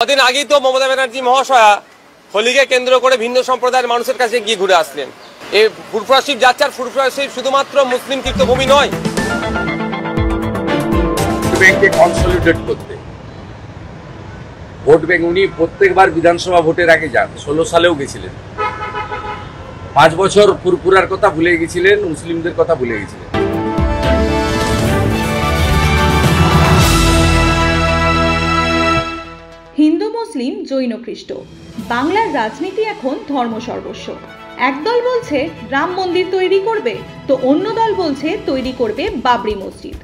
কদিন আগেই তো মমতা ব্যানার্জি মহাশয়া হোলিকে কেন্দ্র করে ভিন্ন সম্প্রদায়ের মানুষের কাছে গিয়ে ঘুরে আসলেন। এই ফুরফুরা শরীফ যাচ্ছে, আর ফুরফুরা শরীফ শুধুমাত্র মুসলিম তীর্থভূমি নয়, ব্যাংকে কনসলিডেট করতে ভোট ব্যাংক উনি প্রত্যেকবার বিধানসভা ভোটের আগে যান। 16 সালেও গেছিলেন। 5 বছর ফুরফুরার কথা ভুলে গেছিলেন, মুসলিমদের কথা ভুলে গেছিলেন। হিন্দু, মুসলিম, জৈন, খ্রিস্ট, বাংলার রাজনীতি এখন ধর্ম সর্বস্ব। একদল বলছে রাম মন্দির তৈরি করবে, তো অন্য দল বলছে তৈরি করবে বাবরি মসজিদ।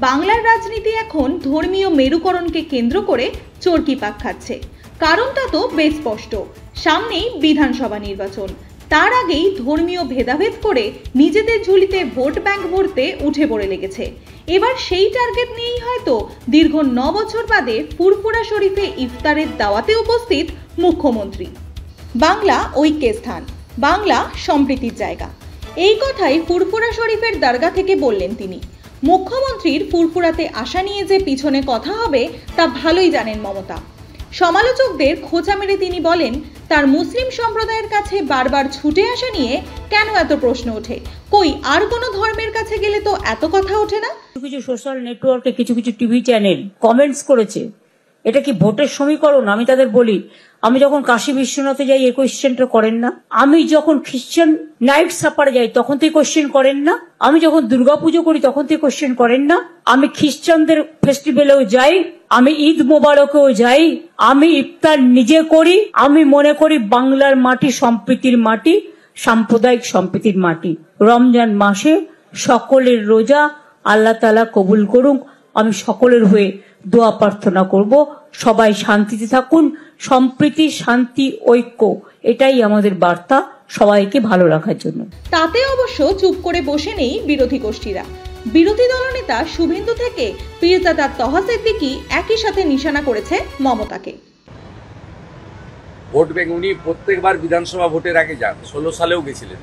বাংলার রাজনীতি এখন ধর্মীয় মেরুকরণকে কেন্দ্র করে চরকি পাক খাচ্ছে। কারণটা তো বেশ স্পষ্ট, সামনেই বিধানসভা নির্বাচন। তার আগেই ধর্মীয় ভেদাভেদ করে নিজেদের ঝুলিতে ভোট ব্যাংক ভরতে উঠে পড়ে লেগেছে। এবার সেই টার্গেট নিয়েই হয়তো দীর্ঘ 9 বছর বাদে ফুরফুরা শরীফে ইফতারের দাওয়াতে উপস্থিত মুখ্যমন্ত্রী। বাংলা ঐক্যের স্থান, বাংলা সম্প্রীতির জায়গা, এই কথাই ফুরফুরা শরীফের দরগা থেকে বললেন তিনি। মুখ্যমন্ত্রীর ফুরফুরাতে আসা নিয়ে যে পিছনে কথা হবে তা ভালোই জানেন মমতা। সমালোচকদের খোঁচা মেরে তিনি বলেন, তার মুসলিম সম্প্রদায়ের কাছে বারবার ছুটে আসা নিয়ে কেন এত প্রশ্ন ওঠে? কই আর কোনো ধর্মের কাছে গেলে তো এত কথা ওঠে না? কিছু সোশ্যাল নেটওয়ার্কে কিছু টিভি চ্যানেল কমেন্টস করেছে, এটা কি ভোটের সমীকরণ? আমি তাদের বলি, আমি যখন কাশী বিশ্বনাথে যাই এই কোয়েশ্চেনটা করেন না? আমি যখন খ্রিশ্চান নাইট সাপারে যাই তখন তো কোয়েশ্চেন করেন না? আমি যখন দুর্গাপুজো করি তখন তো কোয়েশ্চেন করেন না? আমি খ্রিশ্চানদের ফেস্টিভ্যালেও যাই, আমি ঈদ মোবারকেও যাই, আমি ইফতার নিজে করি। আমি মনে করি বাংলার মাটি সম্প্রীতির মাটি, সাম্প্রদায়িক সম্প্রীতির মাটি। রমজান মাসে সকলের রোজা আল্লাহ তাআলা কবুল করুক। আমি সকলের হয়ে দোয়া প্রার্থনা করব, সবাই শান্তিতে থাকুন। সম্প্রীতি, শান্তি, ঐক্য, এটাই আমাদের বার্তা সবাইকে ভালো রাখার জন্য। তাতে অবশ্য চুপ করে বসে নেই বিরোধী গোষ্ঠীরা। বিরোধী দলনেতা শুভেন্দু থেকে পীরজাদা তহা সিদ্দিকী একই সাথে নিশানা করেছে মমতাকে। ভোট ব্যাংক উনি প্রত্যেকবার বিধানসভা ভোটের আগে যান। 16 সালেও গেছিলেন।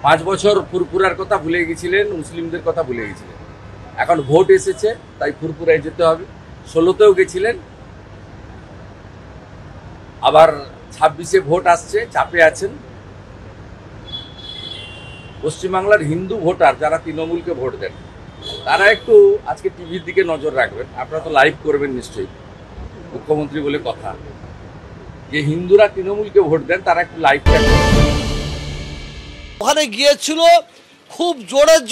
5 বছর ফুরফুরার কথা ভুলে গেছিলেন, মুসলিমদের কথা ভুলে গেছিলেন। এখন ভোট এসেছে, তাই ফুরফুরায় যেতে হবে। 16তেও গেছিলেন, আবার 26-এ ভোট আসছে, চাপে আছেন। পশ্চিমবাংলার হিন্দু ভোটার যারা তৃণমূলকে ভোট দেন, তারা একটু আজকে টিভির দিকে নজর রাখবেন। আপনারা তো লাইভ করবেন নিশ্চয়ই, মুখ্যমন্ত্রী বলে কথা। যে হিন্দুরা তৃণমূলকে ভোট দেন তারা একটু লাইভ করবেন। ওখানে গিয়েছিল খুব জোরের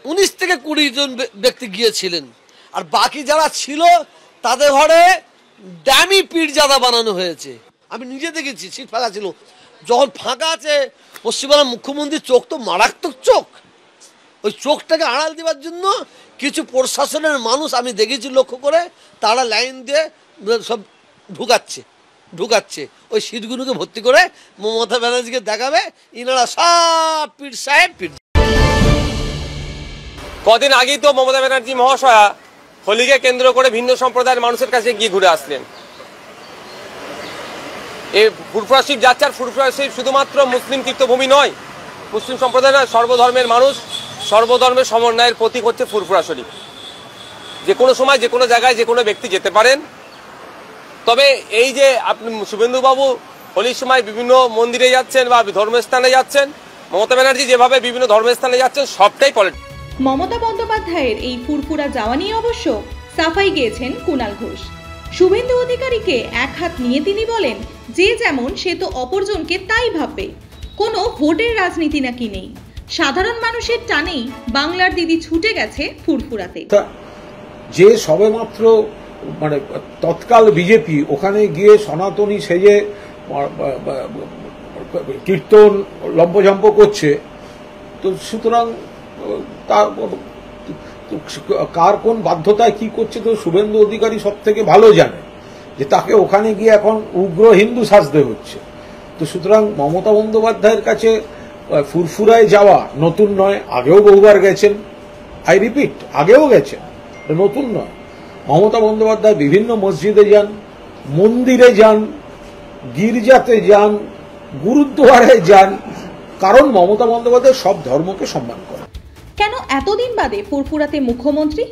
19 থেকে 20 জন ব্যক্তি গিয়েছিলেন, আর বাকি যারা ছিল তাদের ঘরে ড্যামি পীরজাদা বানানো হয়েছে। আমি নিজে দেখেছি, সিট ফাঁকা ছিল। যখন ফাঁকা আছে, পশ্চিমবাংলার মুখ্যমন্ত্রীর চোখ তো মারাত্মক চোখ। ওই চোখটাকে আড়াল দেওয়ার জন্য কিছু প্রশাসনের মানুষ আমি দেখেছি লক্ষ্য করে, তারা লাইন দিয়ে সব ঢুকাচ্ছে ওই সিটগুলোকে ভর্তি করে মমতা ব্যানার্জিকে দেখাবে ইনারা সব পীর সাহেব পীর। কদিন আগেই তো মমতা ব্যানার্জি মহাশয়া হোলিকে কেন্দ্র করে ভিন্ন সম্প্রদায়ের মানুষের কাছে গিয়ে ঘুরে আসলেন। এই ফুরফুরা শরীফ যাচ্ছে, আর ফুরফুরা শরীফ শুধুমাত্র মুসলিম তীর্থভূমি নয়, মুসলিম সম্প্রদায় নয়, সর্বধর্মের মানুষ, সর্বধর্মের সমন্বয়ের প্রতীক হচ্ছে ফুরফুরা শরীফ। যে কোনো সময় যে কোনো জায়গায় যে কোনো ব্যক্তি যেতে পারেন। তবে এই যে আপনি শুভেন্দুবাবু হোলির সময় বিভিন্ন মন্দিরে যাচ্ছেন বা ধর্মস্থানে যাচ্ছেন, মমতা ব্যানার্জি যেভাবে বিভিন্ন ধর্মস্থানে যাচ্ছেন, সবটাই পলিটিক্স। মমতা বন্দ্যোপাধ্যায়ের এই ফুরফুরা যাওয়া নিয়ে অবশ্য সাফাই গিয়েছেন কুণাল ঘোষ। শুভেন্দু অধিকারীকে এক হাত নিয়ে তিনি বলেন, যে যেমন সে তো অপরজনকে তাই ভাববে। কোনো ভোটের রাজনীতি নাকি নেই, সাধারণ মানুষের টানেই বাংলার দিদি ছুটে গেছে ফুরফুরাতে। যে সবেমাত্র মানে তৎকাল বিজেপি ওখানে গিয়ে সনাতনী সেজে কীর্তন লম্বঝম্প করছে, তো সুতরাং কার কোন বাধ্যতায় কি করছে তো শুভেন্দু অধিকারী সব থেকে ভালো জানে, যে তাকে ওখানে গিয়ে এখন উগ্র হিন্দু সাজতে হচ্ছে। তো সুতরাং মমতা বন্দ্যোপাধ্যায়ের কাছে ফুরফুরায় যাওয়া নতুন নয়, আগেও বহুবার গেছেন। আই রিপিট, আগেও গেছেন, নতুন নয়। মমতা বন্দ্যোপাধ্যায় বিভিন্ন মসজিদে যান, মন্দিরে যান, গির্জাতে যান, গুরুদ্বারে যান, কারণ মমতা বন্দ্যোপাধ্যায় সব ধর্মকে সম্মান করে। কেন এতদিন বাদে ফুরফুরাতে মুখ্যমন্ত্রী?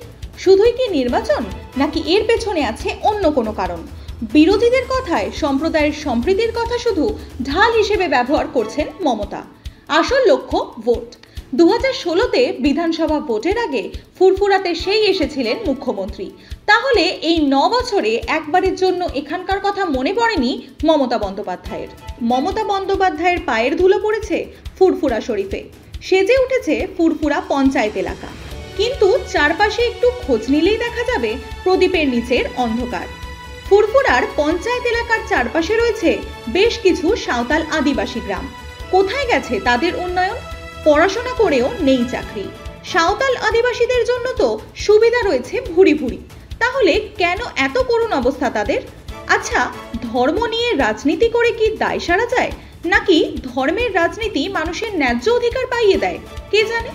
শুধুই কি নির্বাচন, নাকি এর পেছনে আছে অন্য কোনো কারণ? বিরোধীদের কথায় সম্প্রদায়ের সম্প্রীতির কথা শুধু ঢাল হিসেবে ব্যবহার করছেন মমতা। আসল লক্ষ্য ভোট। 2016-তে বিধানসভা ভোটের আগে ফুরফুরাতে সেই এসেছিলেন মুখ্যমন্ত্রী। তাহলে এই 9 বছরে একবারের জন্য এখানকার কথা মনে পড়েনি মমতা বন্দ্যোপাধ্যায়ের? মমতা বন্দ্যোপাধ্যায়ের পায়ের ধুলো পড়েছে ফুরফুরা শরীফে। সেজে উঠেছে ফুরফুরা পঞ্চায়েত এলাকা। কিন্তু চারপাশে একটু খোঁজ নিলেই দেখা যাবে প্রদীপের নিচের অন্ধকার। ফুরফুরার পঞ্চায়েত এলাকার চারপাশে রয়েছে বেশ কিছু সাঁওতাল আদিবাসী গ্রাম। কোথায় গেছে তাদের উন্নয়ন? পড়াশোনা করেও নেই চাকরি। সাঁওতাল আদিবাসীদের জন্য তো সুবিধা রয়েছে ভুরি ভুরি, তাহলে কেন এত করুণ অবস্থা তাদের? আচ্ছা, ধর্ম নিয়ে রাজনীতি করে কি দায় সারা যায়, নাকি ধর্মের রাজনীতি মানুষের ন্যায্য অধিকার পাইয়ে দেয়, কে জানে?